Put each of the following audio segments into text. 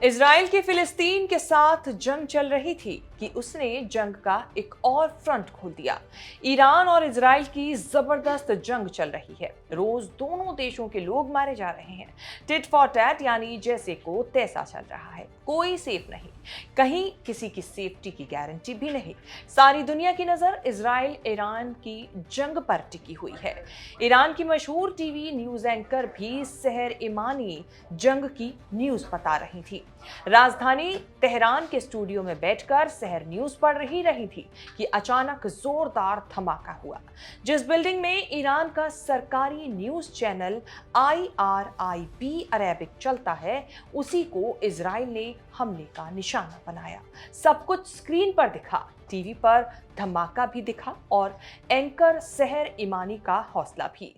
Israel की फिलिस्तीन के साथ जंग चल रही थी कि उसने जंग का एक और फ्रंट खोल दिया। ईरान और इजराइल की जबरदस्त जंग चल रही है। रोज दोनों देशों के लोग मारे जा रहे हैं। टिट फॉर टैट यानी जैसे को तैसा चल रहा है। कोई सेफ नहीं, कहीं किसी की सेफ्टी की गारंटी भी नहीं। सारी दुनिया की नजर इजराइल ईरान की जंग पर टिकी हुई है। ईरान की मशहूर टीवी न्यूज एंकर भी सहर इमानी जंग की न्यूज बता रही थी। राजधानी तेहरान के स्टूडियो में बैठकर सहर न्यूज पढ़ रही थी कि अचानक जोरदार धमाका हुआ। जिस बिल्डिंग में ईरान का सरकारी न्यूज चैनल IRIB अरेबिक चलता है, उसी को इजराइल ने हमले का निशाना बनाया। सब कुछ स्क्रीन पर दिखा, टीवी पर धमाका भी दिखा और एंकर सहर इमानी का हौसला भी।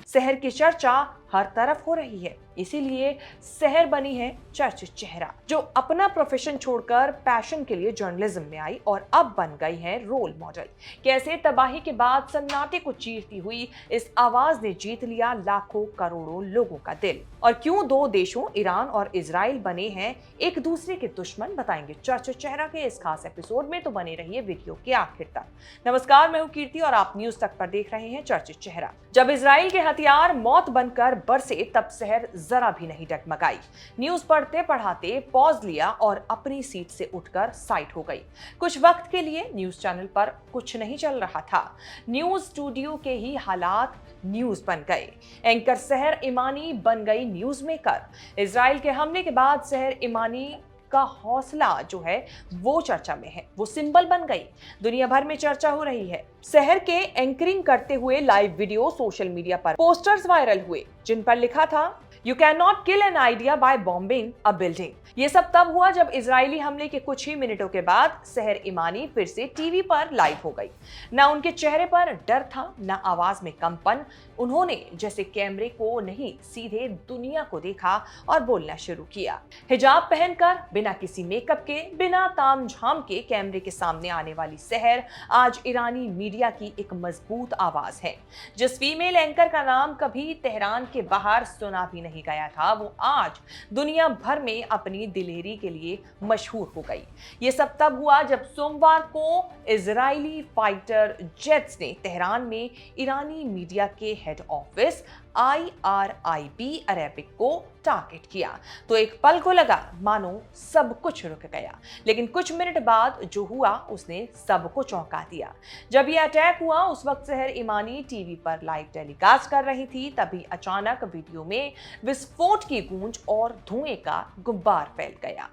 सहर की चर्चा हर तरफ हो रही है, इसीलिए सहर बनी है चर्चित चेहरा, जो अपना प्रोफेशन छोड़कर पैशन के लिए जर्नलिज्म में आई और अब बन गई है रोल मॉडल। कैसे तबाही के बाद सन्नाटे को चीरती हुई इस आवाज ने जीत लिया लाखों करोड़ों लोगों का दिल, और क्यों दो देशों ईरान और इजराइल बने हैं एक दूसरे के दुश्मन, बताएंगे चर्चित चेहरा के इस खास एपिसोड में। तो बने रहिए वीडियो के आखिर तक। नमस्कार, मैं हूं कीर्ति और आप न्यूज तक पर देख रहे हैं चर्चित चेहरा। जब इजराइल के हथियार मौत बनकर बरसे, तब सहर जरा भी नहीं डगमगाई। न्यूज पढ़ते पढ़ाते पॉज लिया और अपनी सीट से उठकर साइड हो गई। कुछ वक्त के लिए न्यूज चैनल पर कुछ नहीं चल रहा था। न्यूज स्टूडियो के ही हालात न्यूज बन गए। एंकर सहर इमानी बन गई न्यूज मेकर। इजराइल के हमले के बाद सहर इमानी का हौसला जो है वो चर्चा में है, वो सिंबल बन गई। दुनिया भर में चर्चा हो रही है। सहर के एंकरिंग करते हुए लाइव वीडियो सोशल मीडिया पर पोस्टर्स वायरल हुए, जिन पर लिखा था you can not kill an idea by bombing a building. ये सब तब हुआ जब इजरायली हमले के कुछ ही मिनटों के बाद सहर इमानी फिर से टीवी पर लाइव हो गई। ना उनके चेहरे पर डर था, ना आवाज में कंपन। उन्होंने जैसे कैमरे को नहीं, सीधे दुनिया को देखा और बोलना शुरू किया। हिजाब पहनकर, बिना किसी मेकअप के, बिना तामझाम के कैमरे के सामने आने वाली सहर आज ईरानी मीडिया की एक मजबूत आवाज है। जिस फीमेल एंकर का नाम कभी तेहरान के बाहर सुना भी नहीं गया था, वो आज दुनिया भर में अपनी दिलेरी के लिए मशहूर हो गई। ये सब तब हुआ जब सोमवार को इजरायली फाइटर जेट्स ने तेहरान में ईरानी मीडिया के हेड ऑफिस IRIB अरेबिक को टारगेट किया। तो एक पल को लगा मानो सब कुछ रुक गया, लेकिन कुछ मिनट बाद जो हुआ उसने सबको चौंका दिया। जब ये अटैक हुआ उस वक्त सहर इमानी टीवी पर लाइव टेलीकास्ट कर रही थी, तभी अचानक वीडियो में विस्फोट की गूंज और धुएं का गुब्बार फैल गया।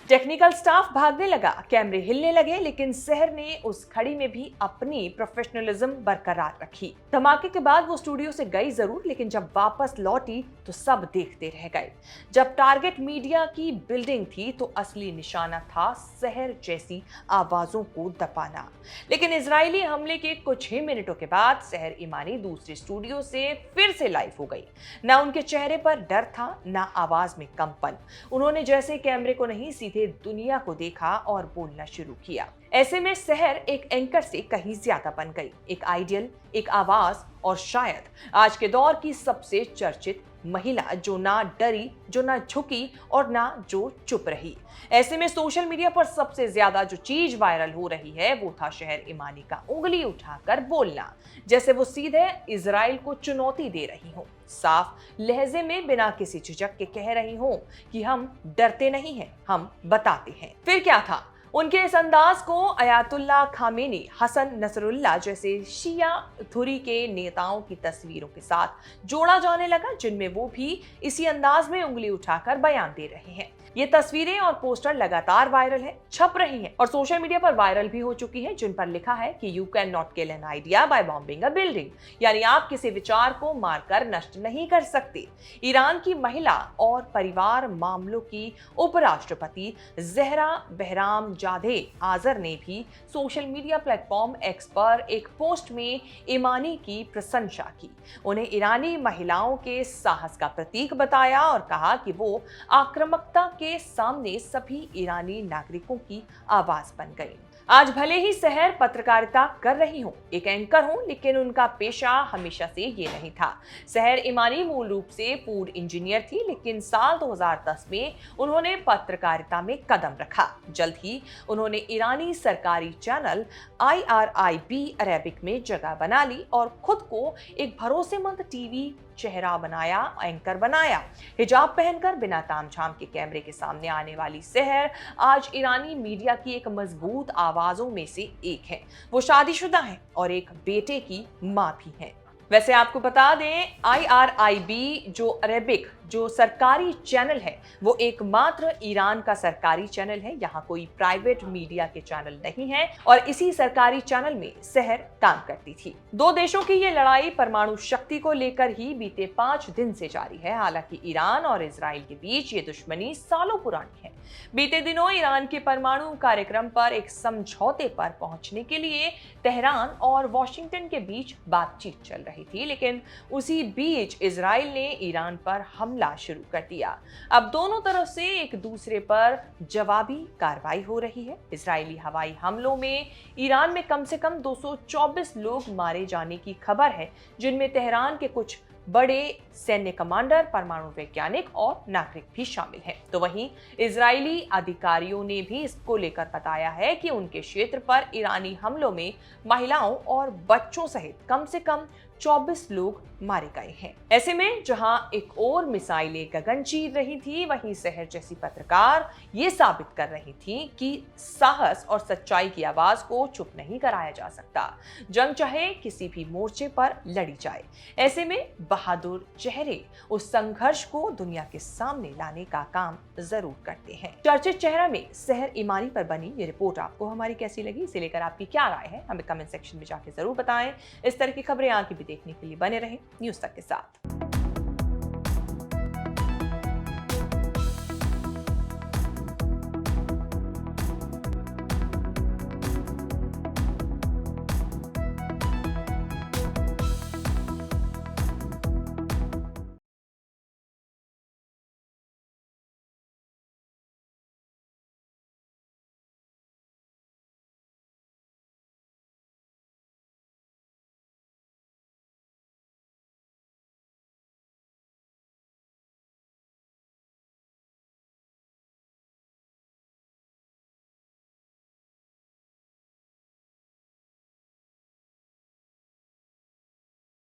टेक्निकल स्टाफ भागने लगा, कैमरे हिलने लगे, लेकिन सहर ने उस खड़ी में भी अपनी प्रोफेशनलिज्म बरकरार रखी। धमाके के बाद वो स्टूडियो से गई जरूर, लेकिन जब वापस लौटी तो सब देखते रह गए। जब टारगेट मीडिया की बिल्डिंग थी तो असली निशाना था सहर जैसी आवाजों को दबाना। लेकिन इजरायली हमले के कुछ ही मिनटों के बाद सहर इमानी दूसरे स्टूडियो से फिर से लाइव हो गई। ना उनके चेहरे पर डर था, ना आवाज में कंपन। उन्होंने जैसे कैमरे को नहीं, सीधे दुनिया को देखा और बोलना शुरू किया। ऐसे में सहर एक एंकर से कहीं ज्यादा बन गई, एक आइडियल, एक आवाज और शायद आज के दौर की सबसे चर्चित महिला, जो ना डरी, जो ना झुकी और ना जो चुप रही। ऐसे में सोशल मीडिया पर सबसे ज्यादा जो चीज वायरल हो रही है वो था सहर इमानी का उंगली उठाकर बोलना, जैसे वो सीधे इजराइल को चुनौती दे रही हो। साफ लहजे में बिना किसी झिझक के कह रही हो कि हम डरते नहीं हैं, हम बताते हैं। फिर क्या था, उनके इस अंदाज को अयातुल्ला खामेनी, हसन नसरुल्लाह जैसे शिया धुरी के नेताओं की तस्वीरों के साथ जोड़ा जाने लगा, जिनमें वो भी इसी अंदाज में उंगली उठाकर बयान दे रहे हैं। ये तस्वीरें और पोस्टर लगातार वायरल है, छप रही हैं और सोशल मीडिया पर वायरल भी हो चुकी हैं, जिन पर लिखा है कि you can not kill an idea by bombing a building, यानी आप किसी विचार को मारकर नष्ट नहीं कर सकते। ईरान की महिला और परिवार मामलों की उपराष्ट्रपति ज़हरा बहराम जादे आजर ने भी सोशल मीडिया प्लेटफॉर्म एक्स पर एक पोस्ट में ईमानी की प्रशंसा की। उन्हें ईरानी महिलाओं के साहस का प्रतीक बताया और कहा कि वो आक्रामकता के के सामने सभी ईरानी नागरिकों की आवाज बन गई। आज भले ही सहर पत्रकारिता कर रही हूँ, एक एंकर हूँ, लेकिन उनका पेशा हमेशा से ये नहीं था। सहर इमानी मूल रूप से फूड इंजीनियर थी, लेकिन साल 2010 में उन्होंने पत्रकारिता में कदम रखा। जल्द ही उन्होंने ईरानी सरकारी चैनल IRIB अरेबिक में जगह बना ली और खुद को एक भरोसेमंद टीवी चेहरा बनाया, एंकर बनाया। हिजाब पहनकर बिना तामझाम के कैमरे के सामने आने वाली सहर आज ईरानी मीडिया की एक मजबूत आवाजों में से एक है। वो शादीशुदा है और एक बेटे की मां भी है। वैसे आपको बता दें, IRIB जो अरेबिक जो सरकारी चैनल है वो एकमात्र ईरान का सरकारी चैनल है। यहाँ कोई प्राइवेट मीडिया के चैनल नहीं है और इसी सरकारी चैनल में सहर काम करती थी। दो देशों की ये लड़ाई परमाणु शक्ति को लेकर ही बीते 5 दिन से जारी है। हालांकि ईरान और इजराइल के बीच ये दुश्मनी सालों पुरानी है। बीते दिनों ईरान के परमाणु कार्यक्रम पर एक समझौते पर पहुंचने के लिए तेहरान और वॉशिंगटन के बीच बातचीत चल रही थी, लेकिन उसी बीच इजराइल ने ईरान पर हमला शुरू कर दिया। अब दोनों तरफ से एक दूसरे पर जवाबी कार्रवाई हो रही है। इजरायली हवाई हमलों में ईरान में कम से कम 224 लोग मारे जाने की खबर है, जिनमें तेहरान के कुछ बड़े सैन्य कमांडर, परमाणु वैज्ञानिक और नागरिक भी शामिल हैं। तो वहीं इजरायली अधिकारियों ने भी इसको लेकर बताया है कि उनके क्षेत्र पर ईरानी हमलों में महिलाओं और बच्चों सहित कम से कम 24 लोग मारे गए हैं। ऐसे में जहां एक और मिसाइलें गगन चीर रही थी, वहीं सहर जैसी पत्रकार ये साबित कर रही थी कि साहस और सच्चाई की आवाज को चुप नहीं कराया जा सकता। जंग चाहे किसी भी मोर्चे पर लड़ी जाए। ऐसे में बहादुर चेहरे उस संघर्ष को दुनिया के सामने लाने का काम जरूर करते हैं। चर्चित चेहरा में सहर इमानी पर बनी ये रिपोर्ट आपको हमारी कैसी लगी, इसे लेकर आपकी क्या राय है, हमें कमेंट सेक्शन में जाके जरूर बताएं। इस तरह की खबरें आगे भी देखने के लिए बने रहें न्यूज़ तक के साथ।